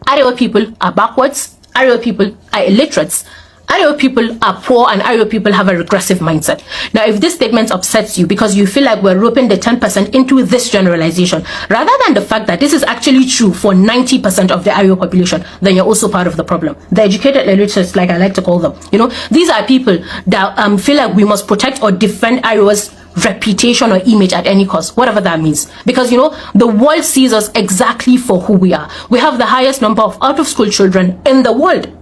AREWA people are backwards, AREWA people are illiterates, AREWA people are poor, and AREWA people have a regressive mindset. Now, if this statement upsets you because you feel like we're roping the 10% into this generalization, rather than the fact that this is actually true for 90% of the AREWA population, then you're also part of the problem. The educated illiterates, like I like to call them, these are people that feel like we must protect or defend AREWA's reputation or image at any cost, whatever that means. Because, the world sees us exactly for who we are. We have the highest number of out-of-school children in the world.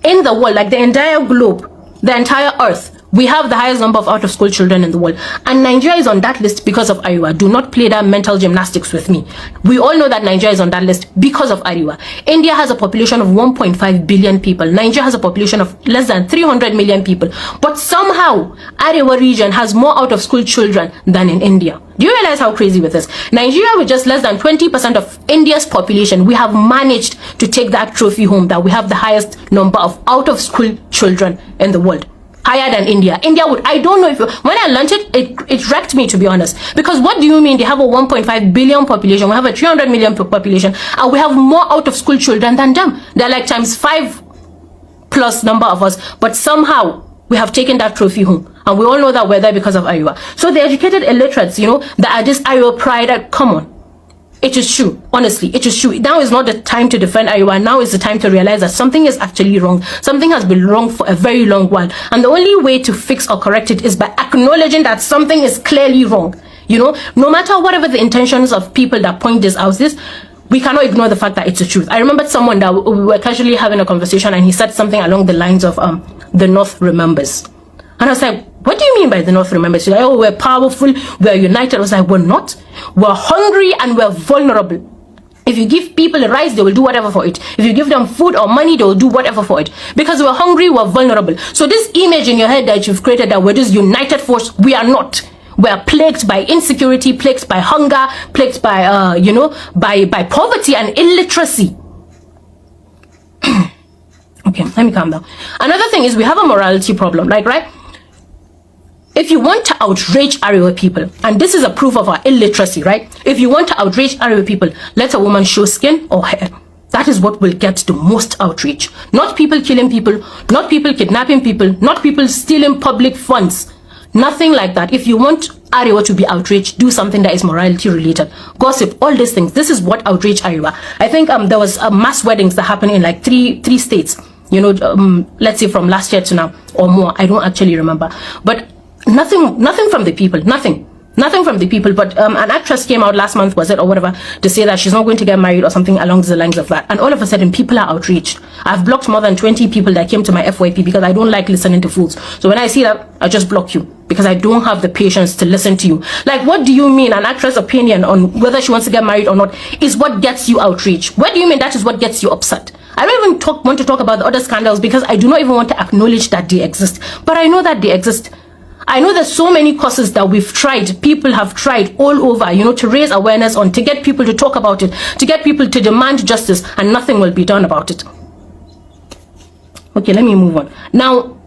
In the world, like the entire globe, the entire earth, we have the highest number of out-of-school children in the world. And Nigeria is on that list because of AREWA. Do not play that mental gymnastics with me. We all know that Nigeria is on that list because of AREWA. India has a population of 1.5 billion people. Nigeria has a population of less than 300 million people. But somehow, AREWA region has more out-of-school children than in India. Do you realize how crazy with this? Nigeria, with just less than 20% of India's population, we have managed to take that trophy home, that we have the highest number of out-of-school children in the world. Higher than India. India would, I don't know if, when I learned it wrecked me, to be honest. Because what do you mean they have a 1.5 billion population, we have a 300 million population, and we have more out-of-school children than them? They're like times 5 plus number of us, but somehow we have taken that trophy home. And we all know that we're there because of AREWA. So the educated illiterates, that are just AREWA pride, come on. It is true. Honestly, it is true. Now is not the time to defend AREWA. Now is the time to realize that something is actually wrong. Something has been wrong for a very long while. And the only way to fix or correct it is by acknowledging that something is clearly wrong. No matter whatever the intentions of people that point this out is, we cannot ignore the fact that it's the truth. I remembered someone that we were casually having a conversation, and he said something along the lines of, the North remembers. And I was like, what do you mean by the North remembers? She's like, oh, we're powerful, we're united. I was like, we're not. We're hungry and we're vulnerable. If you give people rice, they will do whatever for it. If you give them food or money, they will do whatever for it. Because we're hungry, we're vulnerable. So this image in your head that you've created, that we're this united force, we are not. We're plagued by insecurity, plagued by hunger, plagued by, by poverty and illiteracy. Okay, let me calm down. Another thing is we have a morality problem, right? If you want to outrage AREWA people, and this is a proof of our illiteracy, right? If you want to outrage AREWA people, let a woman show skin or hair. That is what will get the most outrage. Not people killing people, not people kidnapping people, not people stealing public funds. Nothing like that. If you want AREWA to be outraged, do something that is morality related. Gossip, all these things. This is what outraged AREWA. I think there was mass weddings that happened in like three states. Let's say from last year to now or more. I don't actually remember. But nothing from the people, nothing from the people. But an actress came out last month, was it, or whatever, to say that she's not going to get married or something along the lines of that. And all of a sudden, people are outraged. I've blocked more than 20 people that came to my FYP because I don't like listening to fools. So when I see that, I just block you because I don't have the patience to listen to you. Like, what do you mean an actress' opinion on whether she wants to get married or not is what gets you outraged? What do you mean that is what gets you upset? I don't even want to talk about the other scandals because I do not even want to acknowledge that they exist. But I know that they exist. I know there's so many causes that we've tried, people have tried all over, to raise awareness on, to get people to talk about it, to get people to demand justice, and nothing will be done about it. Okay, let me move on. Now,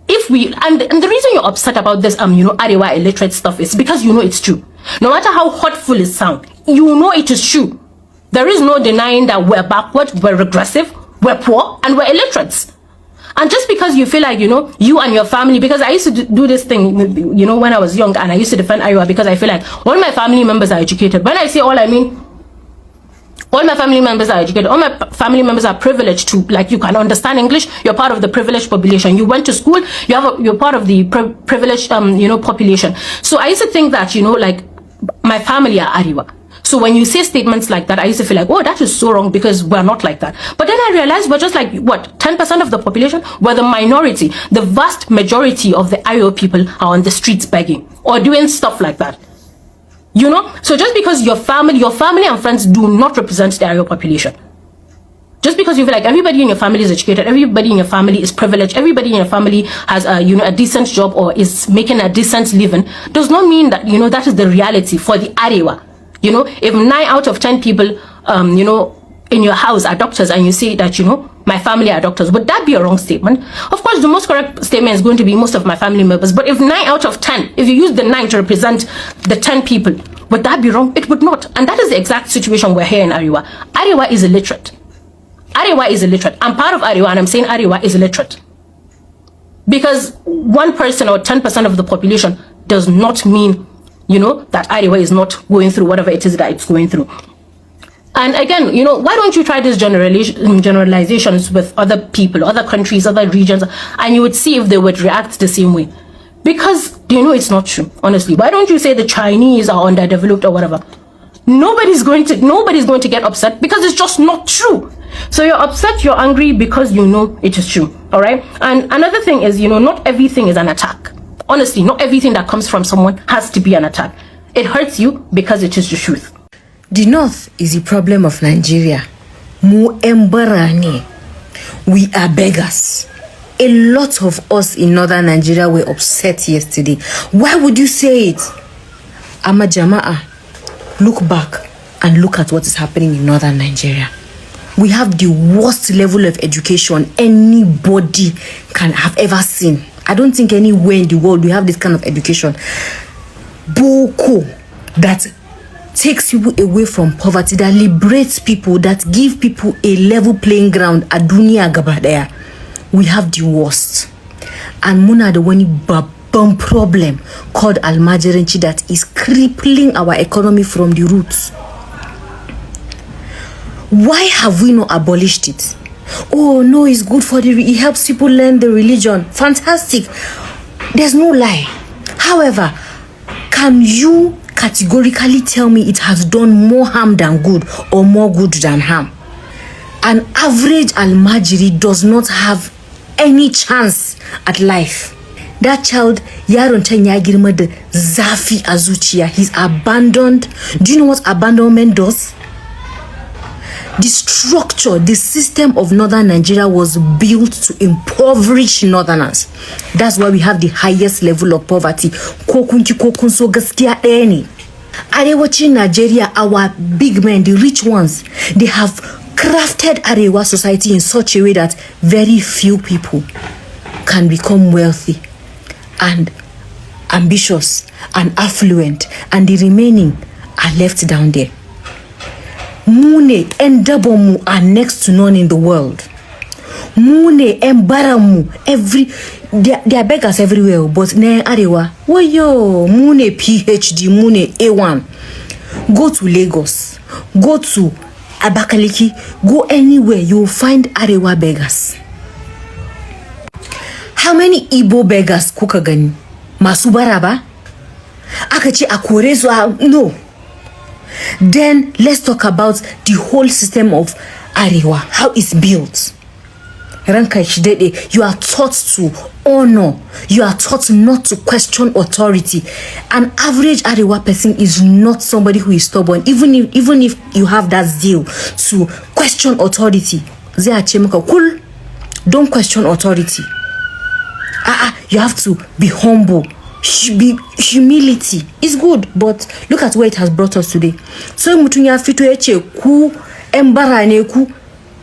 if we, and the reason you're upset about this, AREWA illiterate stuff is because it's true. No matter how hurtful it sounds, it is true. There is no denying that we're backward, we're regressive, we're poor, and we're illiterates. And just because you feel like, you and your family, because I used to do this thing, when I was young, and I used to defend AREWA because I feel like all my family members are educated. When I say all, I mean all my family members are educated. All my family members are privileged to, like, you can understand English. You're part of the privileged population. You went to school. You're part of the privileged, population. So I used to think that, like, my family are AREWA. So when you say statements like that, I used to feel like, oh, that is so wrong because we're not like that. But then I realized we're just like, what, 10% of the population? We're the minority. The vast majority of the AREWA people are on the streets begging or doing stuff like that. So just because your family and friends do not represent the AREWA population, just because you feel like everybody in your family is educated, everybody in your family is privileged, everybody in your family has a decent job or is making a decent living, does not mean that, that is the reality for the AREWA. If 9 out of 10 people, in your house are doctors and you say that, my family are doctors, would that be a wrong statement? Of course, the most correct statement is going to be most of my family members. But if 9 out of 10, if you use the 9 to represent the 10 people, would that be wrong? It would not. And that is the exact situation we're here in AREWA. AREWA is illiterate. AREWA is illiterate. I'm part of AREWA, and I'm saying AREWA is illiterate. Because 1% or 10% of the population does not mean, that AREWA is not going through whatever it is that it's going through. And again, why don't you try these generalizations with other people, other countries, other regions, and you would see if they would react the same way. Because, it's not true, honestly. Why don't you say the Chinese are underdeveloped or whatever? Nobody's going to get upset because it's just not true. So you're upset, you're angry because it is true. All right. And another thing is, not everything is an attack. Honestly, not everything that comes from someone has to be an attack. It hurts you because it is the truth. The North is the problem of Nigeria. Mu embarani. We are beggars. A lot of us in northern Nigeria were upset yesterday. Why would you say it? Ama Jama'a, look back and look at what is happening in northern Nigeria. We have the worst level of education anybody can have ever seen. I don't think anywhere in the world we have this kind of education. Boko, that takes people away from poverty, that liberates people, that give people a level playing ground. Adunia Gabadea. We have the worst. And Muna the one babam problem called Almajiranchi that is crippling our economy from the roots. Why have we not abolished it? Oh no, it's good for it helps people learn the religion. Fantastic. There's no lie. However, can you categorically tell me it has done more harm than good or more good than harm? An average Almajiri does not have any chance at life. That child, yaron ta ya girma da zafi a zuciya. He's abandoned. Do you know what abandonment does? The structure, the system of northern Nigeria was built to impoverish northerners. That's why we have the highest level of poverty. Kokunki kokunso gaskiya ɗaya ne. Arewacin Nigeria, our big men, the rich ones, they have crafted Arewa society in such a way that very few people can become wealthy and ambitious and affluent, and the remaining are left down there. Mune and Dabomu are next to none in the world. Mune and Baramu, they are beggars everywhere, but ne Arewa, wayo, Mune PhD, Mune A1. Go to Lagos, go to Abakaliki, go anywhere, you will find Arewa beggars. How many Igbo beggars kukagani? Masubaraba? Akachi Akurezo? No. Then let's talk about the whole system of Arewa, how it's built. You are taught to honor. You are taught not to question authority. An average Arewa person is not somebody who is stubborn. Even if you have that zeal to question authority, don't question authority. You have to be humble. Humility is good, but look at where it has brought us today. So mutunya fito eche ku embarane ku,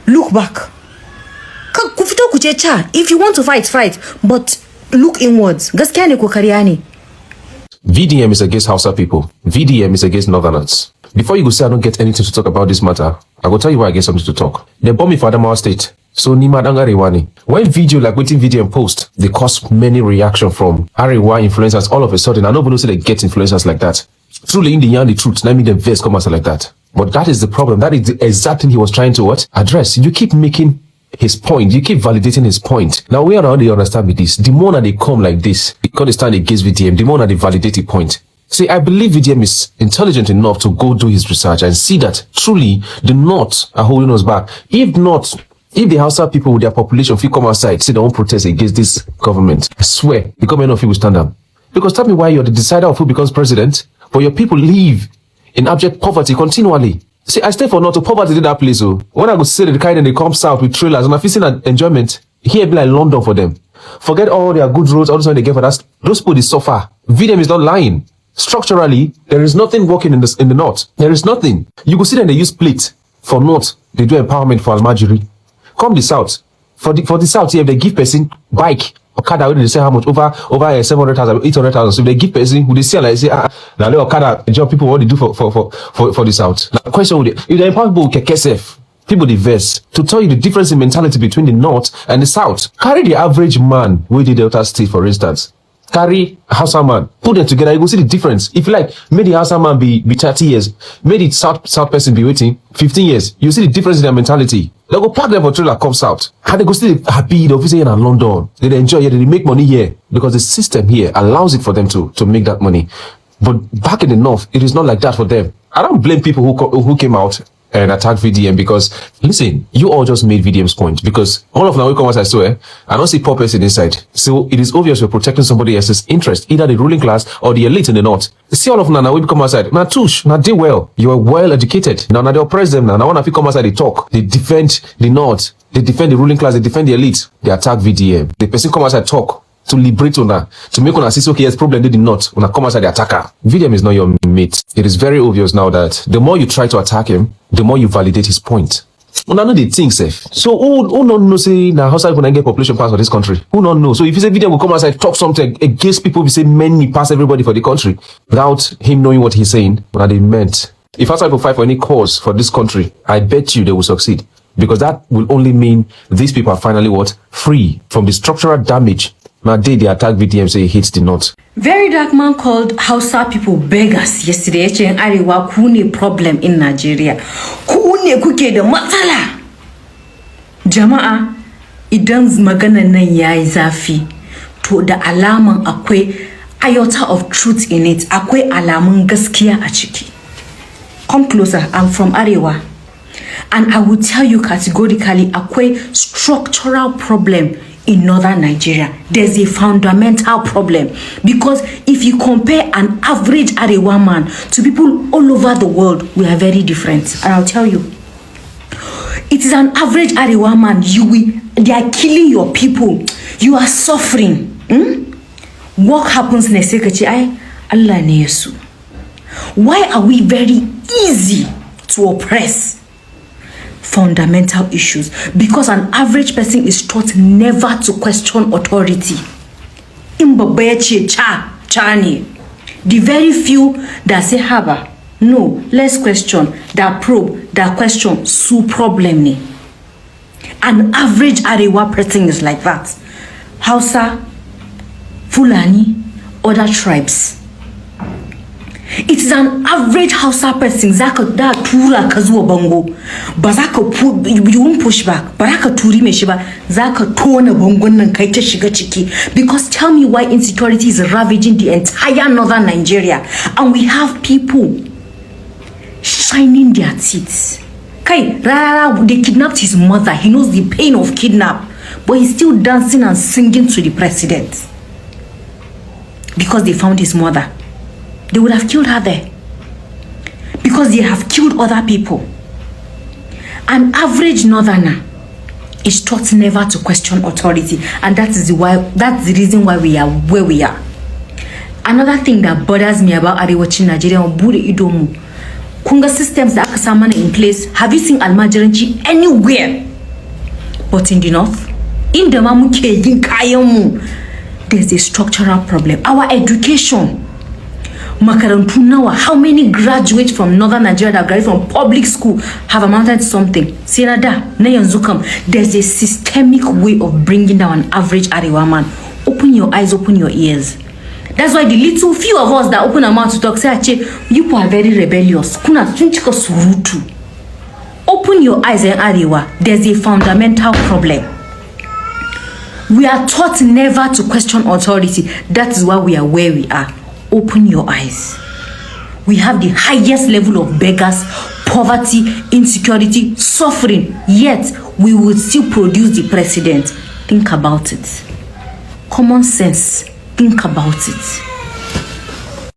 look back. If you want to fight, but look inwards. VDM is against Hausa people. VDM is against Northerners. Before you go say I don't get anything to talk about this matter, I will tell you why I get something to talk. They bomb me for Adamawa State. So Nima Dangarewani. When video like waiting VDM post, they cause many reaction from AREWA influencers all of a sudden. I don't know say they get influencers like that. Truly in the end, the truth, let me the verse come out like that. But that is the problem. That is the exact thing he was trying to address. You keep making his point. You keep validating his point. Now, we are they understand with this. The more that they come like this, because they stand against VDM, the more that they validate the point. See, I believe VDM is intelligent enough to go do his research and see that truly the North are holding us back. If not, if the Hausa people with their population feel come outside, say they won't protest against this government, I swear, the government of you will stand up. Because tell me why you're the decider of who becomes president, but your people live in abject poverty continually. See, I stay for not to poverty in that place. So when I go see the kind and they come south with trailers and I'm facing an enjoyment, here be like London for them. Forget all their good roads, all the time they get for that. Those people is suffer. VDM is not lying. Structurally, there is nothing working in the north. There is nothing. You go see them, they use split for north. They do empowerment for Almajiri. Come the south. For the south here, if they give person bike, Okada, they say how much? Over 700,000, 800,000. So if they give person who they say like say, now let Okada job people what they do for the south. Now the question would if they empower people with KSF, People diverse to tell you the difference in mentality between the North and the South. Carry the average man with the Delta State, for instance. Carry Hausa man, put them together, you will see the difference. If you like, made the Hausa man be 30 years, made the South person be waiting 15 years, you see the difference in their mentality. They go pack them for trailer, come South, and they go still happy, they'll visit here in London, they enjoy here, they make money here, because the system here allows it for them to make that money. But back in the North, it is not like that for them. I don't blame people who came out and attacked VDM, because listen, you all just made VDM's point, because all of now we come outside, so I don't see poor person inside. So it is obvious you're protecting somebody else's interest, either the ruling class or the elite in the North. See all of now we come outside. Now tush, now they well. You are well educated. Now they oppress them now. Now when I come outside, they talk. They defend the North. They defend the ruling class. They defend the elite. They attack VDM. The person come outside talk to liberate una, to make una see, okay, yes, problem they did not. Una come outside the attacker. VDM is not your mate. It is very obvious now that the more you try to attack him, the more you validate his point. Una know the thing, safe. So who not know say now how gonna get population pass for this country? Who not know? So if you say VDM will come outside talk something against people, we say many pass everybody for the country without him knowing what he's saying, what they meant. If outside will fight for any cause for this country, I bet you they will succeed. Because that will only mean these people are finally what? Free from the structural damage. Now they attack VDM, say he hates the North. VeryDarkMan called Hausa people beggars yesterday. AREWA kune problem in Nigeria. Kune kuke da matsala. Jama'a, idan magana nan yayi zafi, to da alaman akwai iota of truth in it. Akwai alamun gaskiya a ciki. Come closer. I'm from AREWA. And I will tell you categorically, akwai structural problem in northern Nigeria. There's a fundamental problem, because if you compare an average AREWA man to people all over the world, we are very different. And I'll tell you, it is an average AREWA man. They are killing your people. You are suffering. What happens next? Allah ne Yesu. Why are we very easy to oppress? Fundamental issues, because an average person is taught never to question authority. The very few that say haba, no, let's question, that probe, that question, su problem ni. An average AREWA person is like that. Hausa, Fulani, other tribes. It is an average Hausa person zaka da tura ka zuwa bango, ba zaka you won't push back, ba zaka turi me shi ba, zaka tona bangon nan kai ta shiga ciki. Because tell me why insecurity is ravaging the entire northern Nigeria, and we have people shining their teeth. Kai rara, they kidnapped his mother. He knows the pain of kidnap, but he's still dancing and singing to the president because they found his mother. They would have killed her there, because they have killed other people. An average northerner is taught never to question authority, and that's the reason why we are where we are. Another thing that bothers me about arewacin Nigeria, bude idomu, kunga systems that aka samana in place. Have you seen almajiranci anywhere but in the north? In the muke yin kayan mu, there's a structural problem. Our education, makarantu nawa, how many graduates from northern Nigeria that graduate from public school have amounted to something? Senada, na yanzu kam, there's a systemic way of bringing down an average AREWA man. Open your eyes, open your ears. That's why the little few of us that open our mouth to talk say, you people are very rebellious. Kuna tunchika surutu. Open your eyes in AREWA. There's a fundamental problem. We are taught never to question authority. That is why we are where we are. Open your eyes. We have the highest level of beggars, poverty, insecurity, suffering, yet we will still produce the president. Think about it. Common sense. Think about it.